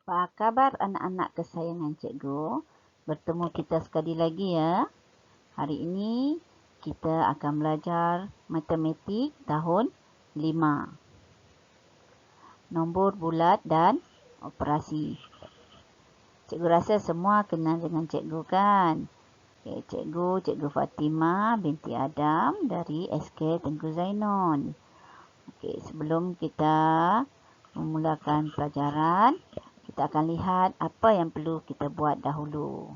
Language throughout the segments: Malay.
Apa khabar anak-anak kesayangan cikgu? Bertemu kita sekali lagi ya. Hari ini kita akan belajar matematik tahun 5. Nombor bulat dan operasi. Cikgu rasa semua kenal dengan cikgu kan? Okay, cikgu Fatimah binti Adam dari SK Tengku Zainon. Okay, sebelum kita memulakan pelajaran, kita akan lihat apa yang perlu kita buat dahulu.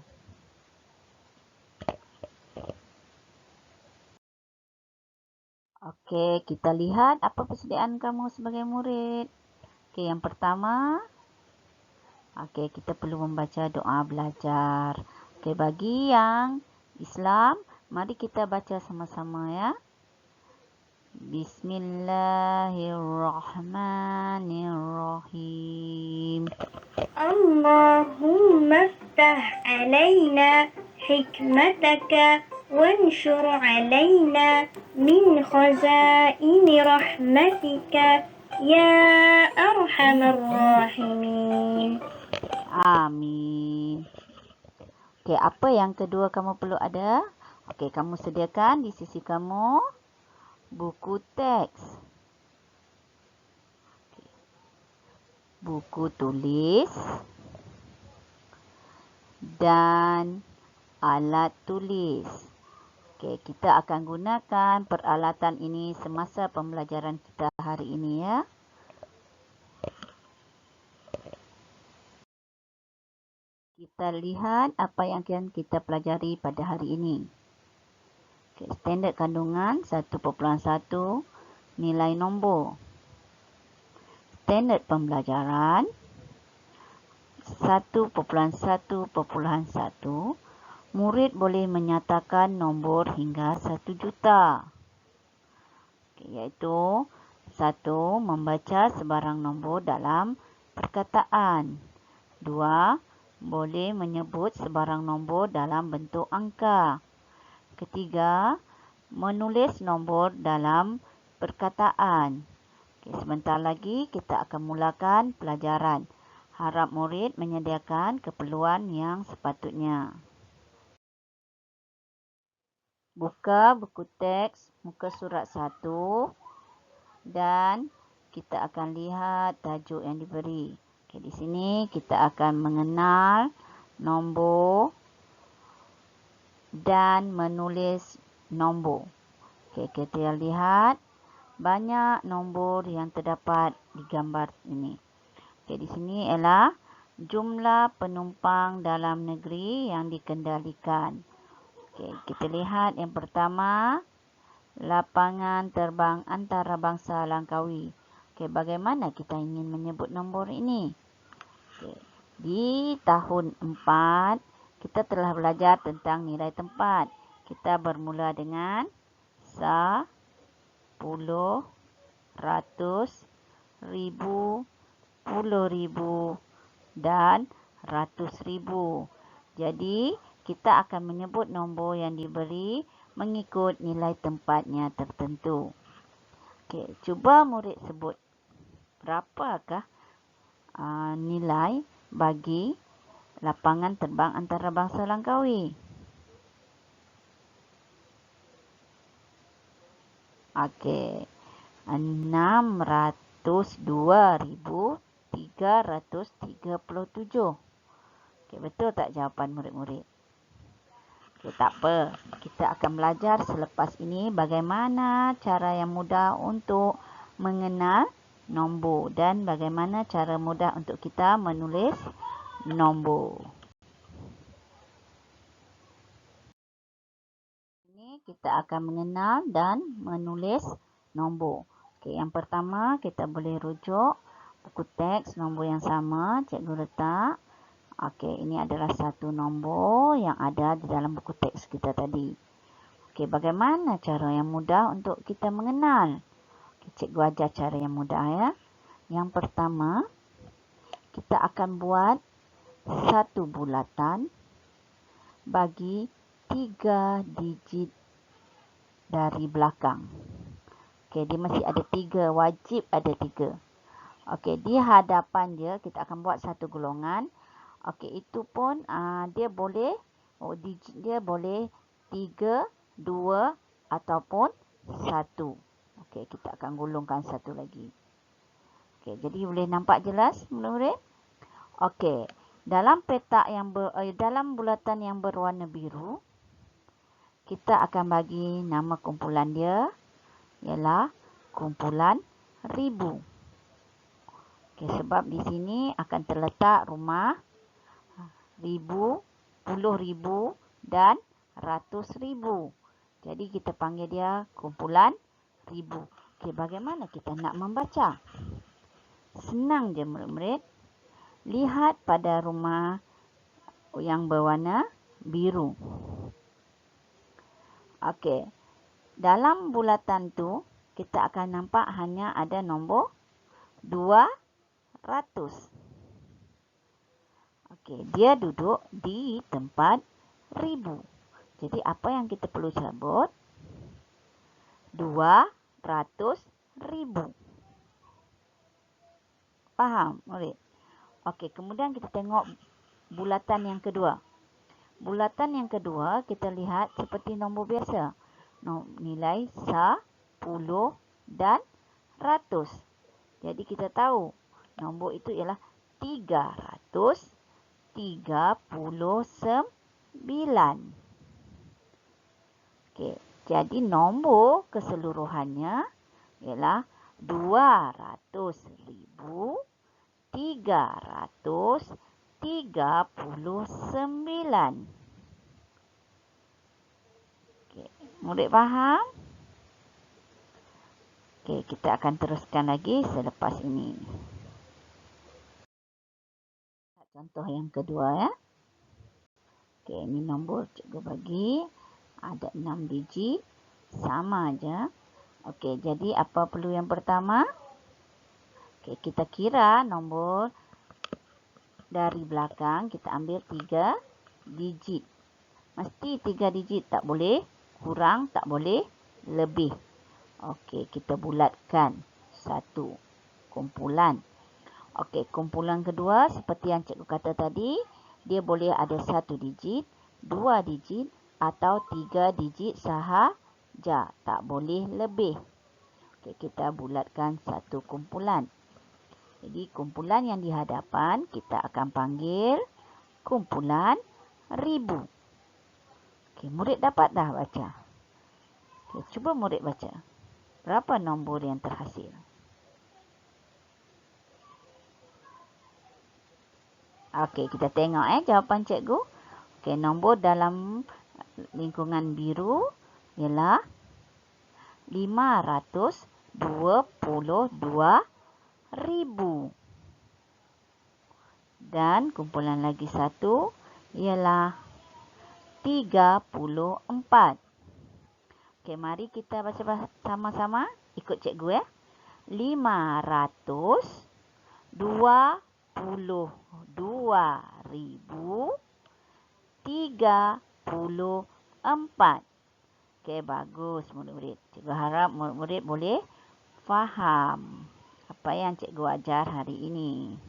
Okey, kita lihat apa persediaan kamu sebagai murid. Okey, yang pertama, kita perlu membaca doa belajar. Okey, bagi yang Islam, mari kita baca sama-sama ya. Bismillahirrahmanirrahim. Allahumma ftah alaina hikmataka wanshur alaina min khazaini rahmatika ya arhamar rahimin. Amin. Okey, apa yang kedua kamu perlu ada? Okey, kamu sediakan di sisi kamu buku teks, buku tulis, dan alat tulis. Okey, kita akan gunakan peralatan ini semasa pembelajaran kita hari ini ya. Kita lihat apa yang akan kita pelajari pada hari ini. Okey, standard kandungan 1.1 nilai nombor. Standard pembelajaran 1.1.1 murid boleh menyatakan nombor hingga 1 juta. Iaitu 1. Membaca sebarang nombor dalam perkataan. 2. Boleh menyebut sebarang nombor dalam bentuk angka. 3. Menulis nombor dalam perkataan. Sebentar lagi kita akan mulakan pelajaran. Harap murid menyediakan keperluan yang sepatutnya. Buka buku teks muka surat 1 dan kita akan lihat tajuk yang diberi. Okey, di sini kita akan mengenal nombor dan menulis nombor. Okey, kita lihat banyak nombor yang terdapat di gambar ini. Okey, di sini ialah jumlah penumpang dalam negeri yang dikendalikan. Okey, kita lihat yang pertama, lapangan terbang antarabangsa Langkawi. Okey, bagaimana kita ingin menyebut nombor ini? Okey, di tahun 4, kita telah belajar tentang nilai tempat. Kita bermula dengan 10, ratus, ribu, puluh ribu, dan ratus ribu. Jadi, kita akan menyebut nombor yang diberi mengikut nilai tempatnya tertentu. Okey, cuba murid sebut berapakah nilai bagi lapangan terbang antarabangsa Langkawi. Okey, 602,337. Okey, betul tak jawapan murid-murid? Okey, tak apa. Kita akan belajar selepas ini bagaimana cara yang mudah untuk mengenal nombor dan bagaimana cara mudah untuk kita menulis nombor. Ini kita akan mengenal dan menulis nombor. Okey, yang pertama kita boleh rujuk buku teks nombor yang sama cikgu letak. Okey, ini adalah satu nombor yang ada di dalam buku teks kita tadi. Okey, bagaimana cara yang mudah untuk kita mengenal? Okey, cikgu ajar cara yang mudah ya. Yang pertama, kita akan buat satu bulatan bagi 3 digit dari belakang. Okey, dia mesti ada 3, wajib ada 3. Okey, di hadapan dia kita akan buat satu golongan. Okey, itu pun dia boleh, digit dia boleh 3, 2 ataupun 1. Okey, kita akan golongkan satu lagi. Okey, jadi boleh nampak jelas murid-murid? Okey, dalam petak yang dalam bulatan yang berwarna biru, kita akan bagi nama kumpulan dia ialah kumpulan ribu. Okey, sebab di sini akan terletak rumah, ribu, puluh ribu dan ratus ribu. Jadi kita panggil dia kumpulan ribu. Okey, bagaimana kita nak membaca? Senang je murid-murid. Lihat pada rumah yang berwarna biru. Okey, dalam bulatan tu kita akan nampak hanya ada nombor 200. Okey, dia duduk di tempat ribu. Jadi apa yang kita perlu sebut? 200,000. Faham, murid? Okey, kemudian kita tengok bulatan yang kedua. Bulatan yang kedua kita lihat seperti nombor biasa. Nilai 10 dan 100. Jadi kita tahu nombor itu ialah 339. Okey, jadi nombor keseluruhannya ialah 200,339. Okey, murid faham? Okey, kita akan teruskan lagi selepas ini. Contoh yang kedua ya. Okey, ini nombor cikgu bagi. Ada 6 digit. Sama aja. Okey, jadi apa perlu yang pertama? Okey, kita kira nombor dari belakang. Kita ambil 3 digit. Mesti 3 digit. Tak boleh kurang, tak boleh lebih. Okey, kita bulatkan satu kumpulan. Okey, kumpulan kedua seperti yang cikgu kata tadi, dia boleh ada 1 digit, 2 digit atau 3 digit sahaja. Tak boleh lebih. Okey, kita bulatkan satu kumpulan. Jadi kumpulan yang di hadapan kita akan panggil kumpulan ribu. Okey, murid dapat dah baca? Okey, cuba murid baca. Berapa nombor yang terhasil? Okey, kita tengok jawapan cikgu. Okey, nombor dalam lingkungan biru ialah 522,000. Dan kumpulan lagi satu ialah 34. Okey, mari kita baca sama-sama. Ikut cikgu ya. 522,034. Okey, bagus murid-murid. Cikgu harap murid-murid boleh faham apa yang cikgu ajar hari ini.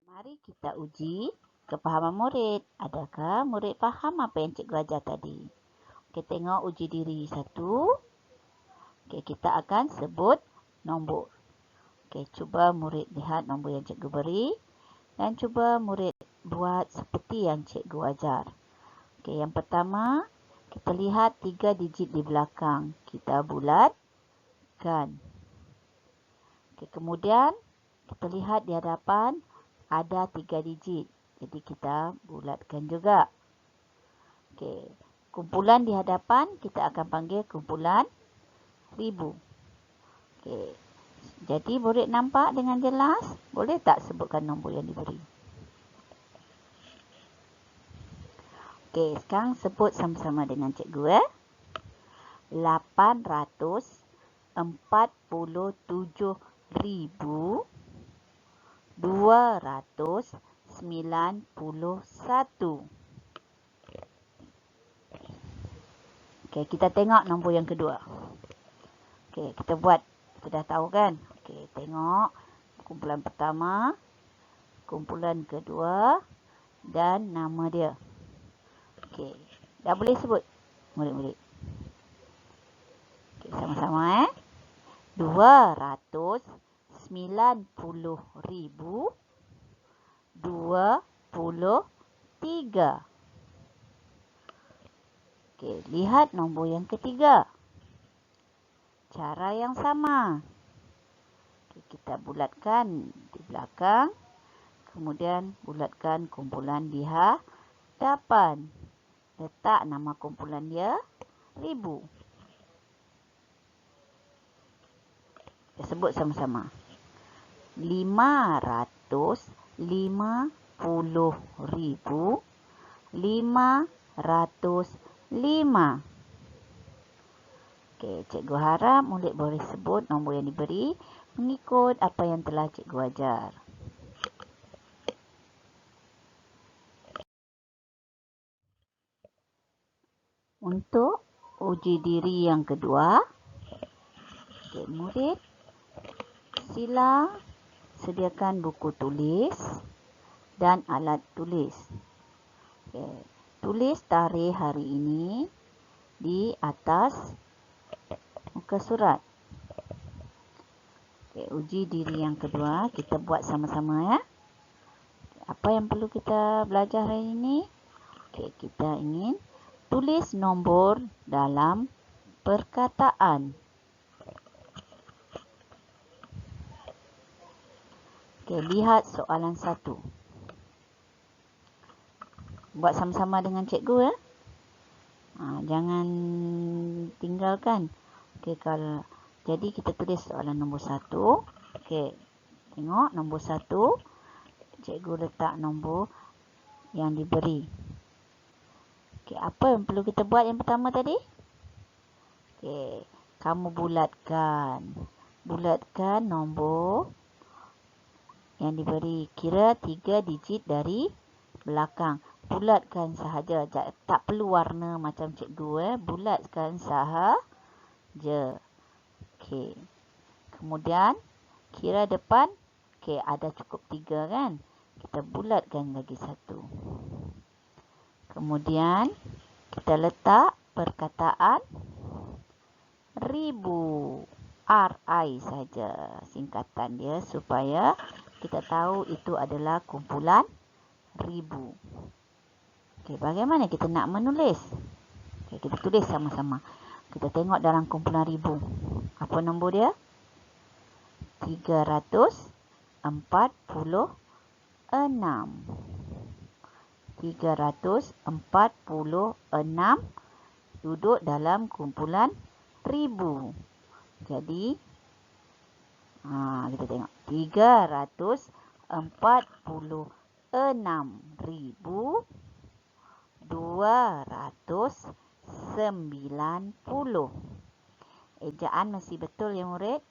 Mari kita uji kefahaman murid. Adakah murid faham apa yang cikgu ajar tadi? Okey, tengok uji diri satu. Okey, kita akan sebut nombor. Okey, cuba murid lihat nombor yang cikgu beri. Dan cuba murid buat seperti yang cikgu ajar. Okey, yang pertama, kita lihat 3 digit di belakang. Kita bulatkan. Okey, kemudian kita lihat di hadapan ada 3 digit. Jadi kita bulatkan juga. Okey, kumpulan di hadapan kita akan panggil kumpulan ribu. Okey, jadi murid nampak dengan jelas? Boleh tak sebutkan nombor yang diberi? Okey, sekarang sebut sama-sama dengan cikgu 847,291. Okey, kita tengok nombor yang kedua. Okey, kita buat. Kita dah tahu kan? Okey. Okey, tengok kumpulan pertama, kumpulan kedua dan nama dia. Okey, dah boleh sebut murid-murid. Okey, sama-sama 290,023. Okey, lihat nombor yang ketiga. Cara yang sama. Okey, kita bulatkan di belakang. Kemudian bulatkan kumpulan di hadapan. Letak nama kumpulan dia 1000. Kita sebut sama-sama. 550,505. Okey, cikgu harap murid boleh sebut nombor yang diberi mengikut apa yang telah cikgu ajar. Untuk uji diri yang kedua, okey, murid sila sediakan buku tulis dan alat tulis. Okey, tulis tarikh hari ini di atas muka surat. Okey, uji diri yang kedua kita buat sama-sama ya. Apa yang perlu kita belajar hari ini? Okey, kita ingin tulis nombor dalam perkataan. Okey, lihat soalan 1. Buat sama-sama dengan cikgu ya. Jangan tinggalkan. Okey, jadi kita tulis soalan nombor 1. Okey, tengok nombor 1. Cikgu letak nombor yang diberi. Okey, apa yang perlu kita buat yang pertama tadi? Okey, kamu bulatkan. Bulatkan nombor yang diberi. Kira 3 digit dari belakang. Bulatkan sahaja. Tak perlu warna macam cikgu Bulatkan sahaja. Okey. Kemudian kira depan. Okey, ada cukup 3 kan? Kita bulatkan lagi 1. Kemudian kita letak perkataan 1000. RI saja singkatan dia supaya kita tahu itu adalah kumpulan 1000. Okey, bagaimana kita nak menulis? Okey, kita tulis sama-sama. Kita tengok dalam kumpulan 1000. Apa nombor dia? 346. 346 duduk dalam kumpulan 1000. Jadi kita tengok 346,290. Ejaan mesti betul ya murid.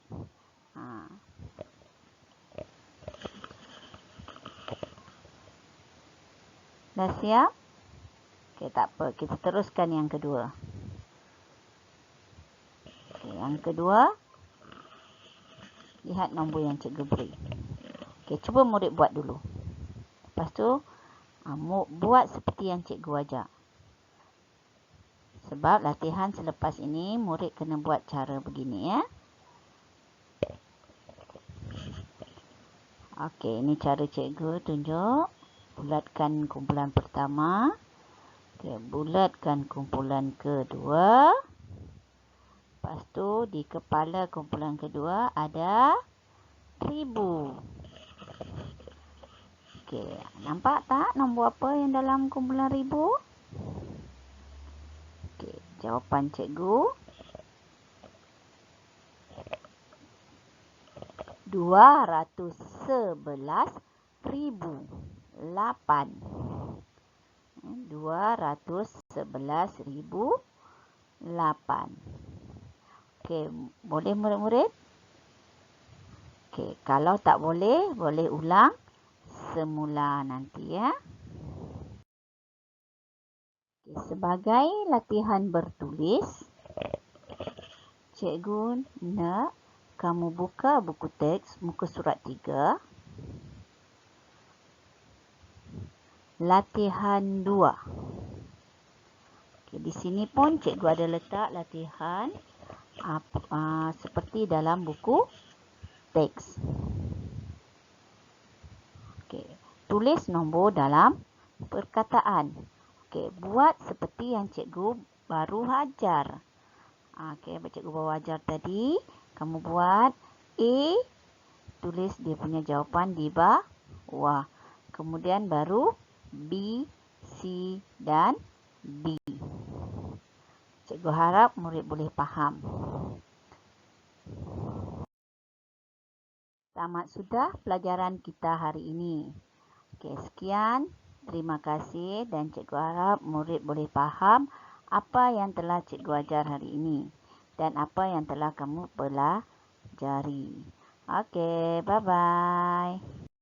Dah siap? Okey, tak apa. Kita teruskan yang kedua. Okey, yang kedua. Lihat nombor yang cikgu beri. Okey, cuba murid buat dulu. Lepas tu, buat seperti yang cikgu ajar. Sebab latihan selepas ini, murid kena buat cara begini ya. Okey, ini cara cikgu tunjuk. Bulatkan kumpulan pertama. Okey, bulatkan kumpulan kedua. Lepas tu di kepala kumpulan kedua ada 1000. Okey, nampak tak nombor apa yang dalam kumpulan 1000? Okey, jawapan cikgu 211,008. 211,008. Okey, boleh murid-murid? Okey, kalau tak boleh, boleh ulang semula nanti ya. Okey, sebagai latihan bertulis, cikgu nak kamu buka buku teks muka surat 3. Latihan 2. Okey, di sini pun cikgu ada letak latihan seperti dalam buku teks. Okey, tulis nombor dalam perkataan. Okey, buat seperti yang cikgu baru ajar. Okey, cikgu baru ajar tadi, kamu buat A, tulis dia punya jawapan di bawah. Kemudian baru B, C dan D. Cikgu harap murid boleh faham. Tamat sudah pelajaran kita hari ini. Okey, sekian. Terima kasih dan cikgu harap murid boleh faham apa yang telah cikgu ajar hari ini dan apa yang telah kamu pelajari. Okey, bye-bye.